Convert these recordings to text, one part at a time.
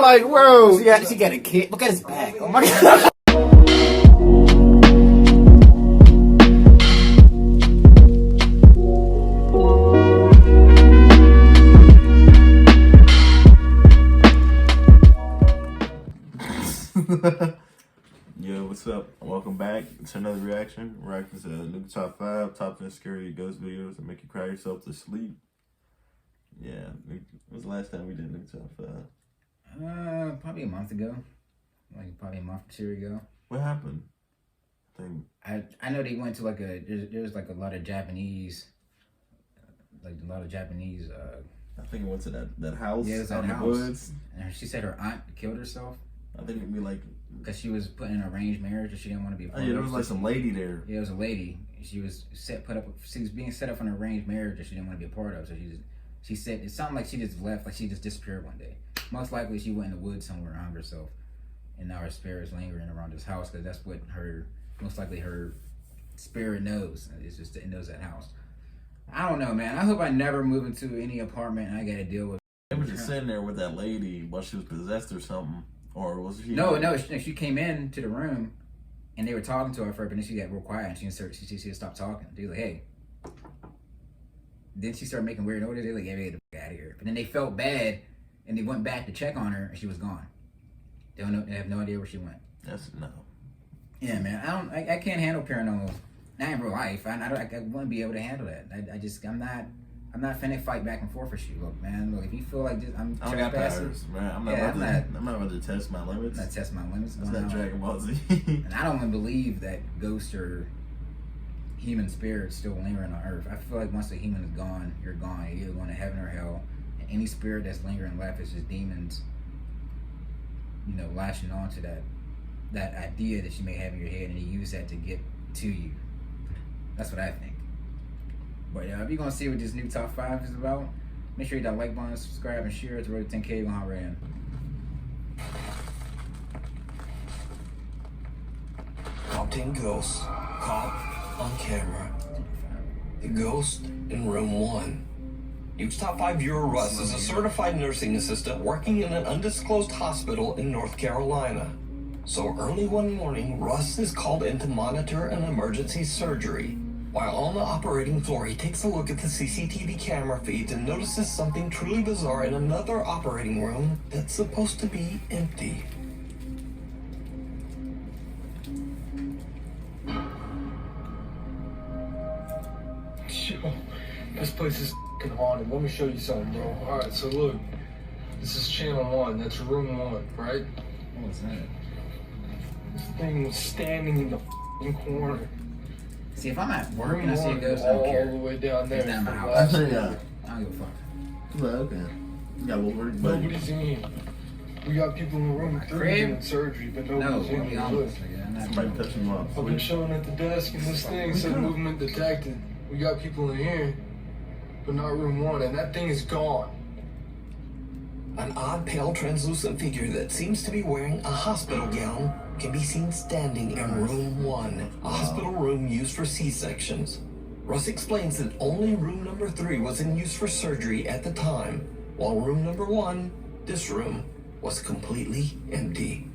like, bro, yeah, she got a kid. Look at his back. Oh my god. Yo, what's up? Welcome back to another reaction. Reacting to new top 5 top 10 scary ghost videos that make you cry yourself to sleep. Yeah, when was the last time we did new top 5? Probably a month ago. Probably a month or two ago. What happened? I know they went to like there's like a lot of Japanese, I think it went to that house out in the woods. And she said her aunt killed herself. I think it'd be like because she was put in an arranged marriage and she didn't want to be a part of it. There was like some lady there. Yeah, it was a lady. She was being set up for an arranged marriage that she didn't want to be a part of. So she said it sounded like she just left, like she just disappeared one day. Most likely she went in the woods somewhere and hung herself, and now her spirit is lingering around this house because that's what most likely her spirit knows. It's just it knows that house. I don't know, man. I hope I never move into any apartment and I got to deal with. They were just sitting there with that lady while she was possessed or something. Or was she? No. She came in to the room, and they were talking to her first, but then she got real quiet, and she stopped talking. They were like, "Hey." Then she started making weird noises. They were like, "Yeah, get the fuck out of here." But then they felt bad, and they went back to check on her, and she was gone. They have no idea where she went. That's no. Yeah, man. I can't handle paranormal. Not in real life. I want to be able to handle that. I'm not finna fight back and forth for you. Look, man. Look, if you feel like this, I'm trespassing. Man, I'm not about to test my limits. I'm not testing my limits. It's not Dragon Ball Z. And I don't even believe that ghosts or human spirits still lingering on Earth. I feel like once the human is gone, you're gone. You're either going to heaven or hell. And any spirit that's lingering left is just demons, latching on to that idea that you may have in your head, and you use that to get to you. That's what I think. But yeah, if you're gonna see what this new top 5 is about, make sure you hit that like button, subscribe, and share it to road to 10K. We're hot right in. Top 10 ghosts caught on camera. The ghost in room 1. News Top 5 viewer Russ is a certified nursing assistant working in an undisclosed hospital in North Carolina. So early one morning, Russ is called in to monitor an emergency surgery. While on the operating floor, he takes a look at the CCTV camera feeds and notices something truly bizarre in another operating room that's supposed to be empty. Yo, this place is f***ing haunted. Let me show you something, bro. Alright, so look. This is channel 1. That's room 1, right? What was that? This thing was standing in the f***ing corner. See, if I'm at work and I see a ghost, I don't care. All the way down there. It's not my house. Yeah. I don't give a fuck. Well, okay. Yeah, well, nobody's in here. We got people in the room doing surgery, but nobody's in here. Look. Somebody touching you off. I've been showing at the desk, and this thing said movement detected. We got people in here, but not room 1, and that thing is gone. An odd, pale, translucent figure that seems to be wearing a hospital gown can be seen standing in room 1, a hospital room used for C-sections. Russ explains that only room number 3 was in use for surgery at the time, while room number 1, this room, was completely empty.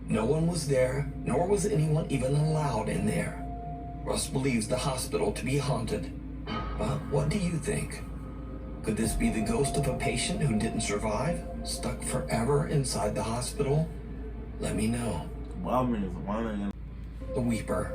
No one was there, nor was anyone even allowed in there. Russ believes the hospital to be haunted. But what do you think? Could this be the ghost of a patient who didn't survive, stuck forever inside the hospital? Let me know. The Weeper.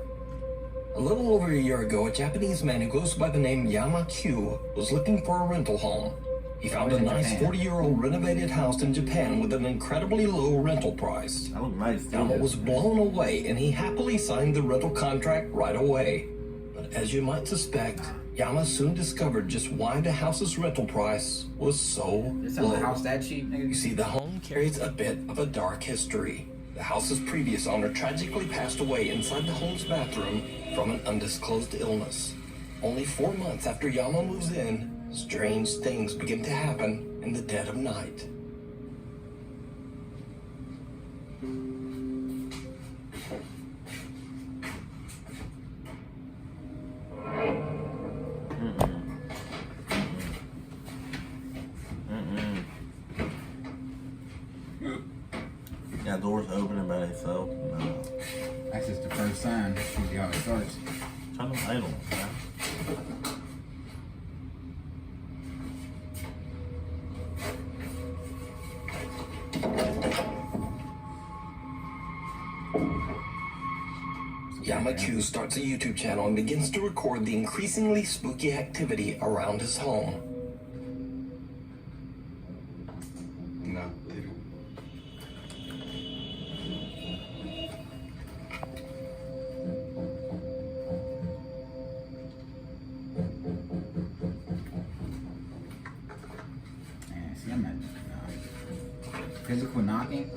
A little over a year ago, a Japanese man who goes by the name Yama Q was looking for a rental home. He found a nice 40-year-old renovated house in Japan with an incredibly low rental price. That looked nice. Yama was blown away, and he happily signed the rental contract right away. But as you might suspect, Yama soon discovered just why the house's rental price was so low. House that cheap, nigga? You see, the home carries a bit of a dark history. The house's previous owner tragically passed away inside the home's bathroom from an undisclosed illness. Only 4 months after Yama moves in, strange things begin to happen in the dead of night. Yeah, doors opening by themselves. No. That's just the first sign. That's usually how it starts. Turn them idle, man. Yama-Q starts a YouTube channel and begins to record the increasingly spooky activity around his home. No. Man, see, I'm not. No. Physical knocking?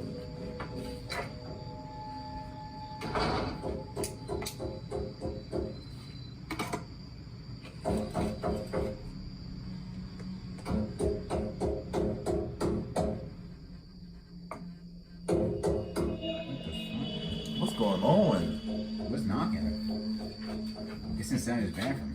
What's going on? What's knocking? It's inside his bathroom.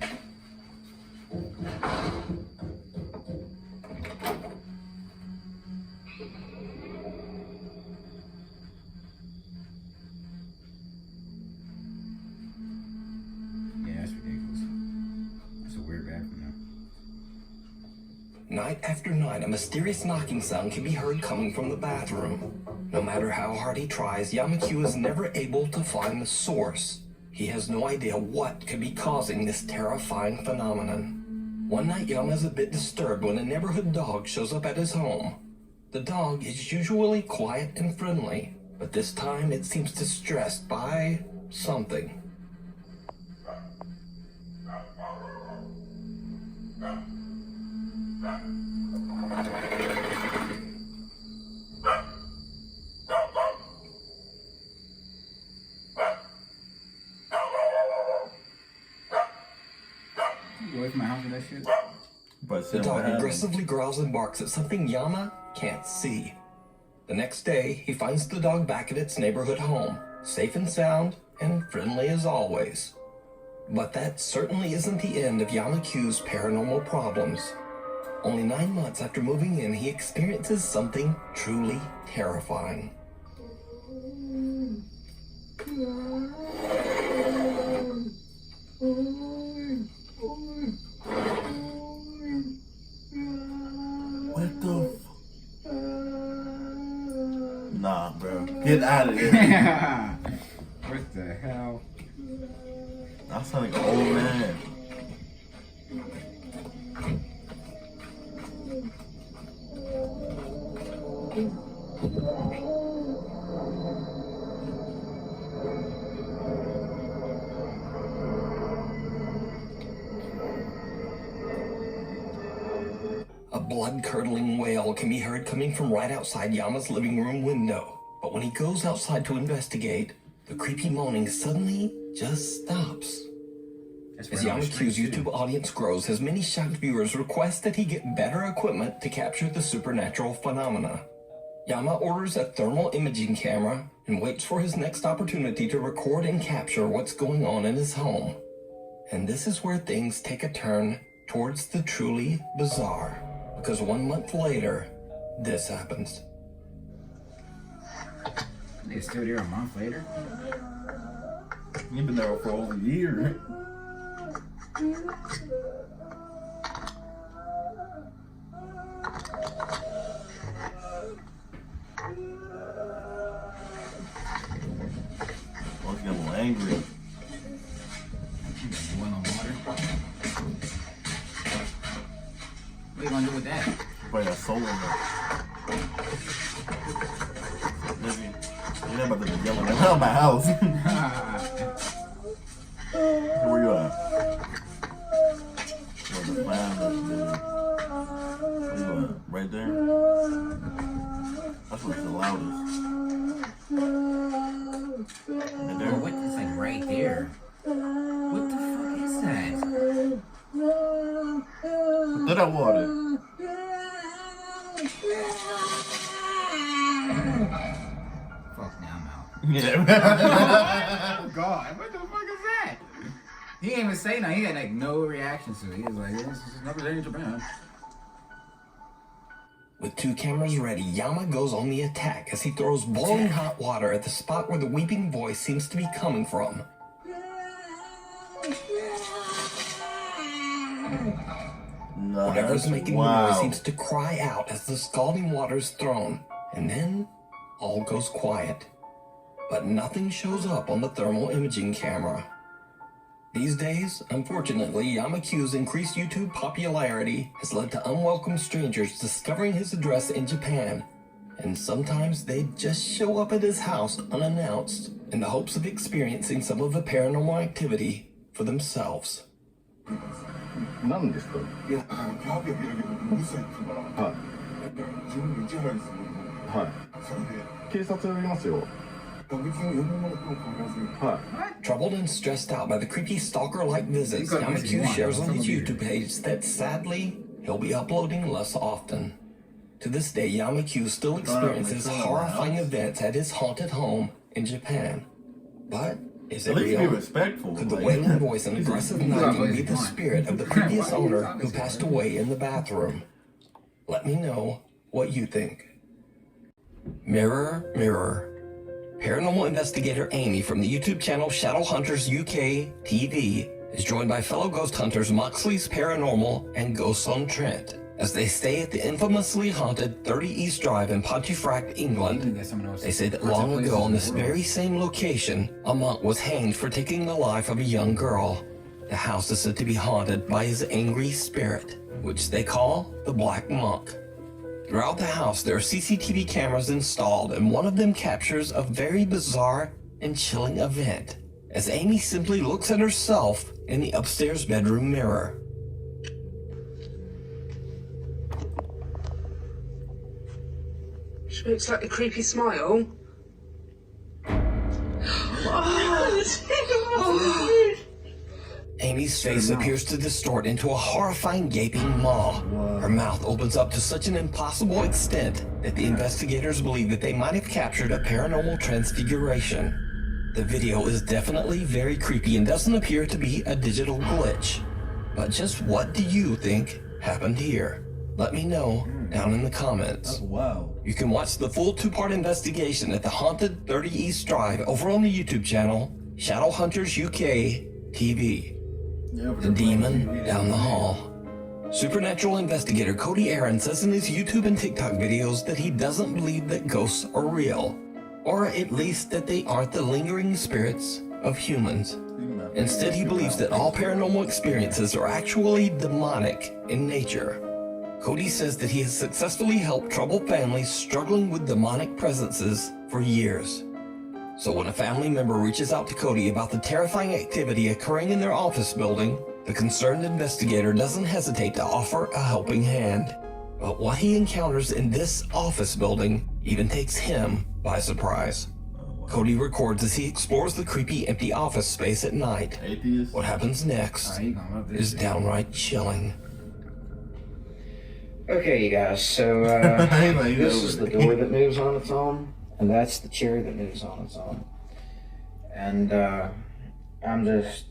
Yeah, that's ridiculous. That's a weird bathroom Night after night, a mysterious knocking sound can be heard coming from the bathroom. No matter how hard he tries, Yama-Q is never able to find the source. He has no idea what could be causing this terrifying phenomenon. One night, Yama is a bit disturbed when a neighborhood dog shows up at his home. The dog is usually quiet and friendly, but this time it seems distressed by something. Go away from my house with that shit. But The dog aggressively growls and barks at something Yama can't see. The next day, he finds the dog back at its neighborhood home, safe and sound, and friendly as always. But that certainly isn't the end of Yama-Q's paranormal problems. Only 9 months after moving in, he experiences something truly terrifying. What the Nah, bro. Get out of there. What the hell? I sound like an old man. A blood-curdling wail can be heard coming from right outside Yama's living room window. But when he goes outside to investigate, the creepy moaning suddenly just stops. As Yama-Q's YouTube audience grows, his many shocked viewers request that he get better equipment to capture the supernatural phenomena. Yama orders a thermal imaging camera and waits for his next opportunity to record and capture what's going on in his home. And this is where things take a turn towards the truly bizarre. Because 1 month later, this happens. They're still there a month later? You've been there for over a year. Oh, he's getting a little angry. Boiling water. What are you gonna do with that? Probably got soul in there. Nigga, you're not about to be yelling around my house. Where you at? Where the fire is, dude. Where you at? Right there? That's what's the loudest. Right there? Oh, what? It's like right there. What the fuck is that? Throw that water. Fuck, now I'm out. Yeah. Oh god, what the fuck is that? He didn't even say nothing. He had like no reaction to it. He was like, this is another day in Japan. With 2 cameras ready, Yama goes on the attack as he throws boiling hot water at the spot where the weeping voice seems to be coming from. Whatever's making the noise seems to cry out as the scalding water is thrown, and then all goes quiet. But nothing shows up on the thermal imaging camera. These days, unfortunately, Yamaku's increased YouTube popularity has led to unwelcome strangers discovering his address in Japan, and sometimes they just show up at his house unannounced in the hopes of experiencing some of the paranormal activity for themselves. 何ですか？いや、カーペットだけどうるさいっつうから、はい。だから自分で打ち払いするの。はい。それで、警察呼びますよ。別に呼ぶものとも関係ず。は Troubled and stressed out by the creepy stalker-like visits, Yamaku shares on his YouTube page that sadly, he'll be uploading less often. To this day, Yamaku still experiences horrifying events at his haunted home in Japan. But is it At least be real? respectful. Could the like- wailing voice and aggressive knocking be the spirit of the previous owner who passed away in the bathroom? Let me know what you think. Mirror, mirror. Paranormal investigator Amy from the YouTube channel Shadowhunters UK TV is joined by fellow ghost hunters Moxley's Paranormal and Ghosts on Trent as they stay at the infamously haunted 30 East Drive in Pontefract, England. They say that long ago on this very same location, a monk was hanged for taking the life of a young girl. The house is said to be haunted by his angry spirit, which they call the Black Monk. Throughout the house, there are CCTV cameras installed, and one of them captures a very bizarre and chilling event as Amy simply looks at herself in the upstairs bedroom mirror. She makes like a creepy smile. Oh, Amy's face appears to distort into a horrifying gaping maw. Her mouth opens up to such an impossible extent that the investigators believe that they might have captured a paranormal transfiguration. The video is definitely very creepy and doesn't appear to be a digital glitch. But just what do you think happened here? Let me know down in the comments. Wow. You can watch the full 2-part investigation at the haunted 30 East Drive over on the YouTube channel Shadowhunters UK TV. The demon down the hall. Supernatural investigator Cody Aaron says in his YouTube and TikTok videos that he doesn't believe that ghosts are real, or at least that they aren't the lingering spirits of humans. Instead, he believes that all paranormal experiences are actually demonic in nature. Cody says that he has successfully helped troubled families struggling with demonic presences for years. So when a family member reaches out to Cody about the terrifying activity occurring in their office building, the concerned investigator doesn't hesitate to offer a helping hand. But what he encounters in this office building even takes him by surprise. Cody records as he explores the creepy empty office space at night. Atheist? What happens next is downright chilling. Okay, you guys, so this is the door that moves on its own, and that's the chair that moves on its own. And I'm just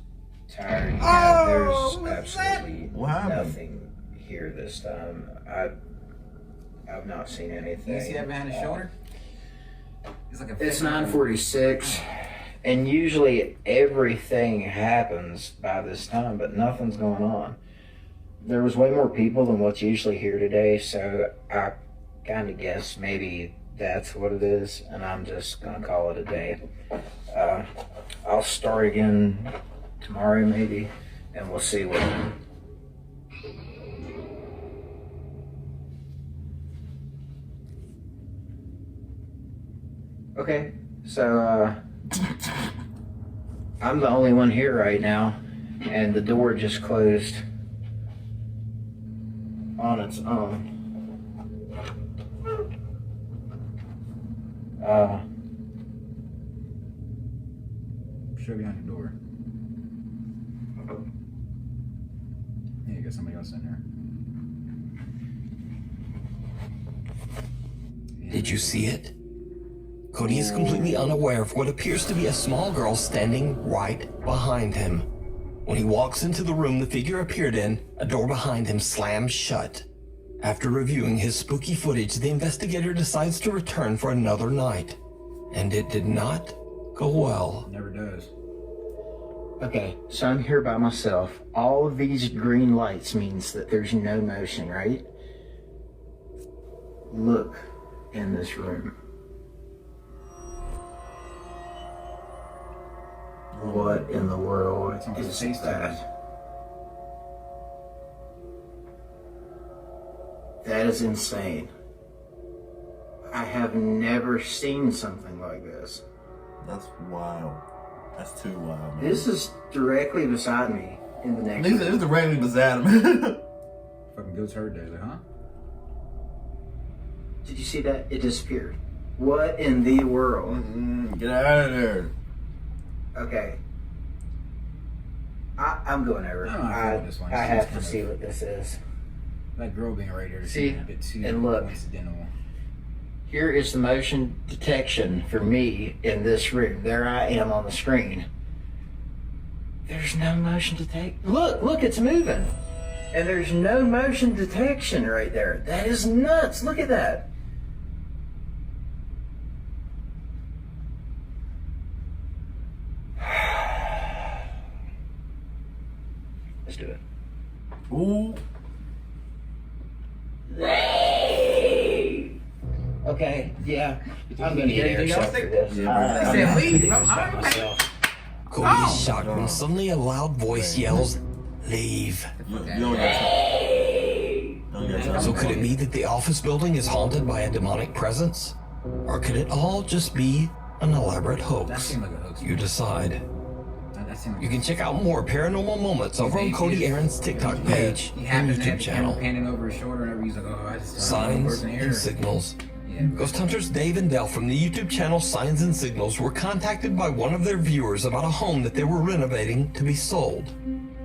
tired. There's absolutely What happened? nothing here this time. I've not seen anything. You see that behind his shoulder? It's 9:46, and usually everything happens by this time, but nothing's going on. There was way more people than what's usually here today, so I kind of guess maybe that's what it is, and I'm just gonna call it a day. I'll start again tomorrow maybe, and we'll see what. Okay, so I'm the only one here right now, and the door just closed on its own. Show behind the door. Yeah, you got somebody else in there. Did you see it? Cody is completely unaware of what appears to be a small girl standing right behind him. When he walks into the room the figure appeared in, a door behind him slams shut. After reviewing his spooky footage, the investigator decides to return for another night. And it did not go well. Never does. Okay, so I'm here by myself. All of these green lights means that there's no motion, right? Look in this room. What in the world is that? That is insane. I have never seen something like this. That's wild. That's too wild, man. This is directly beside me in the next This room. is directly beside him. Fucking goats heard that, like, huh? Did you see that? It disappeared. What in the world? Get out of there. Okay. I'm going over. I don't know how I feel this one. I It's have kind to of- see what this is. That girl being right there. See, a bit too and look. coincidental. Here is the motion detection for me in this room. There I am on the screen. There's no motion detect. Look, it's moving. And there's no motion detection right there. That is nuts. Look at that. Let's do it. Ooh. Okay, yeah. I'm gonna get anything airsoft else? for this. Yeah, I'm said gonna leave. do this I'm by alright. myself. Cody's shocked when suddenly a loud voice yells, "Leave." You don't got time. You don't got time. So could it be that the office building is haunted by a demonic presence? Or could it all just be an elaborate That hoax? seemed like a hoax. You decide. That seemed like You can check out more paranormal moments over on Cody Aaron's TikTok page He and happened to YouTube have channel. panning over his shoulder and everything. He's like, oh, I just saw a Signs person here. and Signals. Yeah, Ghost hunters Dave and Dell from the YouTube channel Signs and Signals were contacted by one of their viewers about a home that they were renovating to be sold.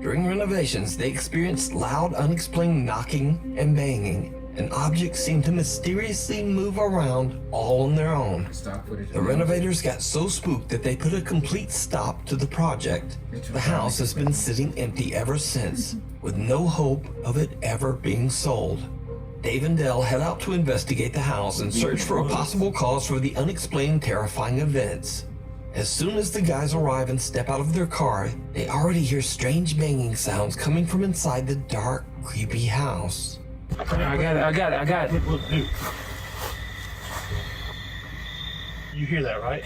During renovations, they experienced loud, unexplained knocking and banging, and objects seemed to mysteriously move around all on their own. stock footage. The renovators got so spooked that they put a complete stop to the project. The house has been sitting empty ever since, with no hope of it ever being sold. Dave and Dell head out to investigate the house and search for a possible cause for the unexplained terrifying events. As soon as the guys arrive and step out of their car, they already hear strange banging sounds coming from inside the dark, creepy house. I got it. Look, dude. You hear that, right?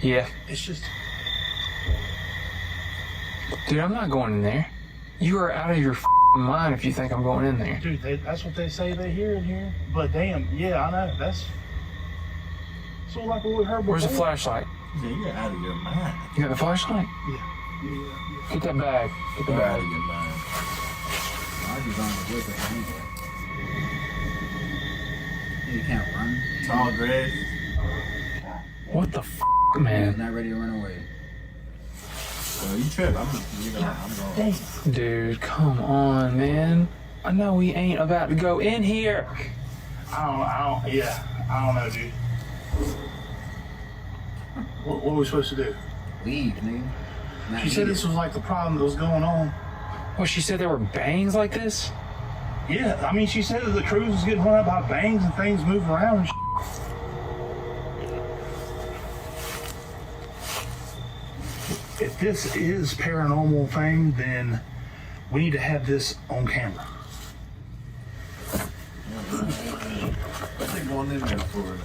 Yeah. It's just. Dude, I'm not going in there. You are out of your mind if you think I'm going in there. Dude, that's what they say they hear in here. But damn, yeah, I know. That's. So like what we heard before. Where's the flashlight? Yeah, you're out of your mind. You got the flashlight? Yeah. Get that bag. Get the You're out bag. of your mind. I'll be going to woods like anyway. You can't run. Tall grass. What the f, He's man? not ready to run away. You trip. I'm going. Dude, come on, man. I know we ain't about to go in here. I don't know, dude. What are we supposed to do? Leave, nigga. Not She said needed. this was like the problem that was going on. Well, she said there were bangs like this? Yeah, I mean, she said that the cruise was getting run up by bangs and things moving around and shit. If this is paranormal thing, then we need to have this on camera. What's they going in there for?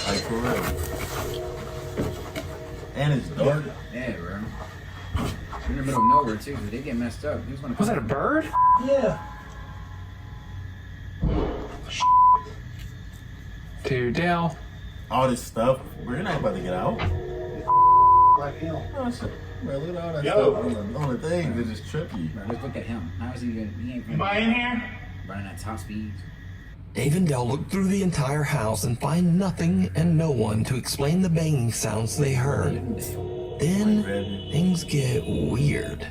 Like for real. And it's dark. Yeah, bro. You're in the middle of nowhere too, so they get messed up. Who's gonna Was that a bird? Yeah. Dude, Dale. All this stuff. We're not about to get out. Like hell. Oh, shit. Bro, look at all that Yo. stuff on the thing. They just trip you. Bro, just look at him. How is he even? He ain't Anybody in here? running at top speeds. Dave and Dell look through the entire house and find nothing and no one to explain the banging sounds they heard. Then things get weird.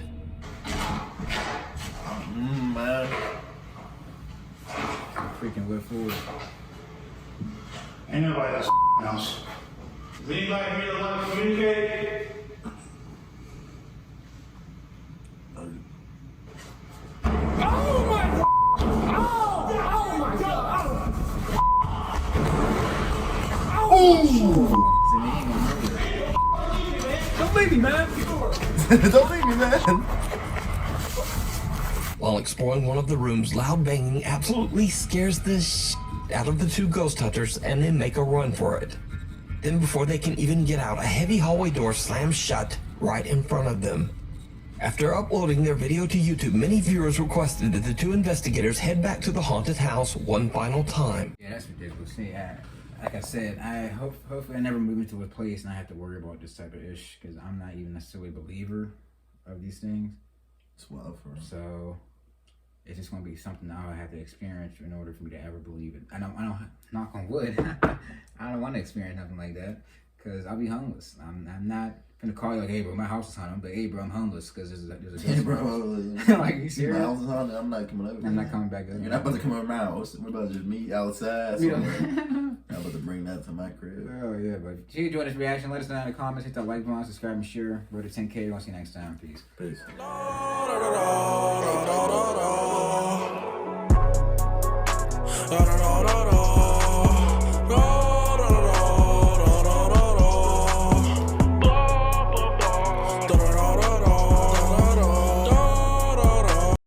Man. Freaking whip forward. Ain't nobody else house. Is anybody here that wants to communicate? Oh my Don't leave me, man. Don't leave me, man. While exploring one of the rooms, loud banging absolutely scares the out of the two ghost hunters, and they make a run for it. Then before they can even get out, a heavy hallway door slams shut right in front of them. After uploading their video to YouTube, many viewers requested that the two investigators head back to the haunted house one final time. Yeah, that's ridiculous. See, like I said, hopefully I never move into a place and I have to worry about this type of ish, because I'm not even necessarily a believer of these things. It's wild for him. So it's just gonna be something I'll have to experience in order for me to ever believe it. I don't knock on wood. I don't want to experience nothing like that, because I'll be homeless. I'm not gonna call you like, hey bro, my house is haunted. I'm like, hey bro, I'm homeless because there's a Hey, bro. like, you serious? My house is haunted. I'm not coming over. I'm not coming back. You're not about to come over my house. We're about to just meet outside. So I'm about to bring that to my crib. Oh yeah, but if you enjoyed this reaction, let us know in the comments. Hit that like button, subscribe, and share. Road to 10K. We'll see you next time. Peace. Peace. Da da da da da.